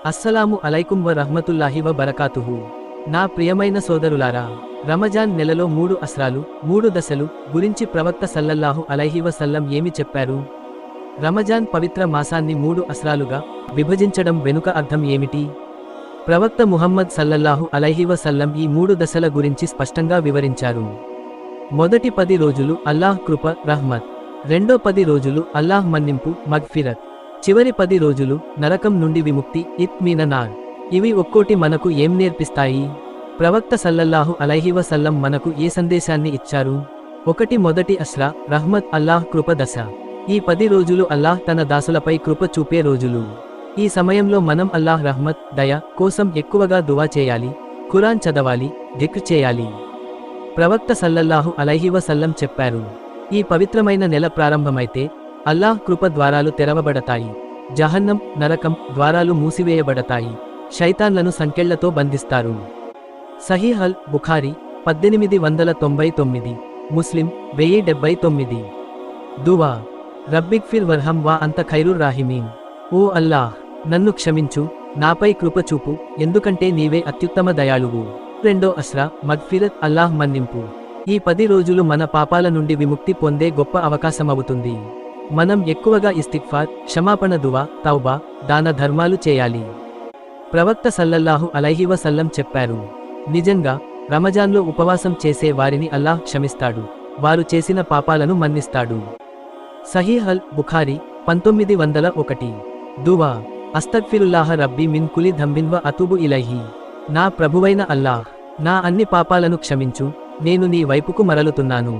అస్సలాము అలైకుం వ రహ్మతుల్లాహి వ బరకాతుహు. నా ప్రియమైన సోదరులారా, రమజాన్ నెలలో 3 అస్రాలు, 3 దశలు గురించి ప్రవక్త సల్లల్లాహు అలైహి వసల్లం ఏమి చెప్పారు? రమజాన్ పవిత్ర మాసాన్ని 3 అస్రాలుగా విభజించడం వెనుక అర్థం ఏమిటి? ప్రవక్త ముహమ్మద్ సల్లల్లాహు అలైహి వసల్లం ఈ 3 దశల గురించి స్పష్టంగా వివరించారు. మొదటి 10 రోజులు అల్లాహ్ కృప, రహ్మత్. రెండో 10 రోజులు అల్లాహ్ మన్నింపు, మగ్ఫిరత్. చివరి 10 రోజులు నరకం నుండి విముక్తి, ఇత్మీననార్. ఇవి ఒక్కోటి మనకు ఏం నేర్పిస్తాయి? ప్రవక్త సల్లల్లాహు అలైహి వసల్లం మనకు ఏ సందేశాన్ని ఇచ్చారు? మొదటి అస్రా, రహ్మత్, అల్లాహ్ కృప దశ. ఈ 10 రోజులు అల్లాహ్ తన దాసులపై కృప చూపే రోజులు. ఈ సమయంలో మనం అల్లాహ్ రహ్మత్, దయ కోసం ఎక్కువగా దువా చేయాలి, ఖురాన్ చదవాలి, దిక్ర్ చేయాలి. ప్రవక్త సల్లల్లాహు అలైహి వసల్లం చెప్పారు, ఈ పవిత్రమైన నెల ప్రారంభమైతే అల్లాహ్ కృప ద్వారాలు తెరవబడతాయి, జహన్నం, నరకం ద్వారాలు మూసివేయబడతాయి, శైతాన్లను సంకెళ్లతో బంధిస్తారు. సహీహ్ అల్ బుఖారీ 1899, ముస్లిం 1079. దువా. రబ్బిగ్ఫిర్ వర్హం వా అంత ఖైరుర్ రాహిమీన్. ఓ అల్లాహ్, నన్ను క్షమించు, నాపై కృప చూపు, ఎందుకంటే నీవే అత్యుత్తమ దయాళువు. రెండో అస్రా, మగ్ఫిరత్, అల్లాహ్ మన్నింపు. ఈ 10 రోజులు మన పాపాల నుండి విముక్తి పొందే గొప్ప అవకాశమవుతుంది. మనం ఎక్కువగా ఇస్తిగ్ఫార్, క్షమాపణ, దువా, తౌబా, దాన ధర్మాలు చేయాలి. ప్రవక్త సల్లల్లాహు అలైహి వసల్లం చెప్పారు, నిజంగా రమజాన్లో ఉపవాసం చేసే వారిని అల్లాహ్ క్షమిస్తాడు, వారు చేసిన పాపాలను మన్నిస్తాడు. సహీహ్ అల్ బుఖారీ 1901. దువా. అస్తగ్ఫిరుల్లాహ రబ్బీ మిన్ కులి ధంబిన్ వ అతూబు ఇలైహి. నా ప్రభువైన అల్లాహ్, నా అన్ని పాపాలను క్షమించు, నేను నీ వైపుకు మరలుతున్నాను.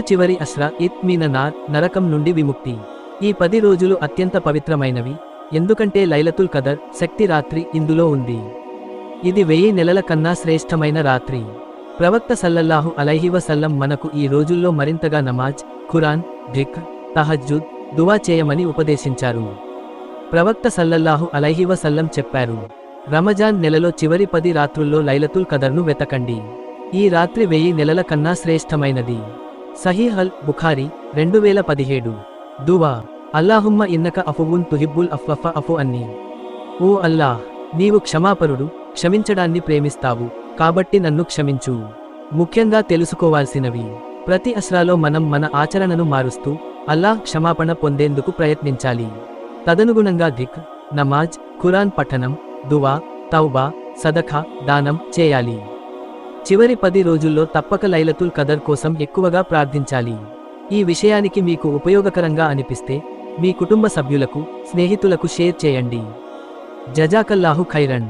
చివరి అస్రా, ఇత్మీననార్, నరకం నుండి విముక్తి. ఈ 10 రోజులు అత్యంత పవిత్రమైనవి, ఎందుకంటే లైలతుల్ కదర్, శక్తి రాత్రి ఇందులో ఉంది. ఇది 1000 నెలల కన్నా శ్రేష్టమైన రాత్రి. ప్రవక్త సల్లల్లాహు అలైహి వసల్లం మనకు ఈ రోజుల్లో మరింతగా నమాజ్, ఖురాన్, దిక్ర్, తహజ్జుద్, దువా చేయమని ఉపదేశించారు. ప్రవక్త సల్లల్లాహు అలైహి వసల్లం చెప్పారు, రమజాన్ నెలలో చివరి 10 రాత్రుల్లో లైలతుల్ కదర్ను వెతకండి. ఈ రాత్రి 1000 నెలల కన్నా శ్రేష్టమైనది. సహీహ్ అల్ బుఖారీ 2017. దువా. అల్లాహుమ్మ ఇన్నక అఫువున్ తుహిబ్బుల్ అఫ్వఫ అఫు అన్ని. ఓ అల్లాహ్, నీవు క్షమాపరుడు, క్షమించడాన్ని ప్రేమిస్తావు, కాబట్టి నన్ను క్షమించు. ముఖ్యంగా తెలుసుకోవాల్సినవి: ప్రతి అస్రాలో మనం మన ఆచరణను మారుస్తూ అల్లాహ్ క్షమాపణ పొందేందుకు ప్రయత్నించాలి. తదనుగుణంగా దిక్ర్, నమాజ్, ఖురాన్ పఠనం, దువా, తౌబా, సదఖా, దానం చేయాలి. చివరి 10 రోజుల్లో తప్పక లైలతుల్ కదర్ కోసం ఎక్కువగా ప్రార్థించాలి. ఈ విషయానికి మీకు ఉపయోగకరంగా అనిపిస్తే మీ కుటుంబ సభ్యులకు, స్నేహితులకు షేర్ చేయండి. జజాకల్లాహు ఖైరన్.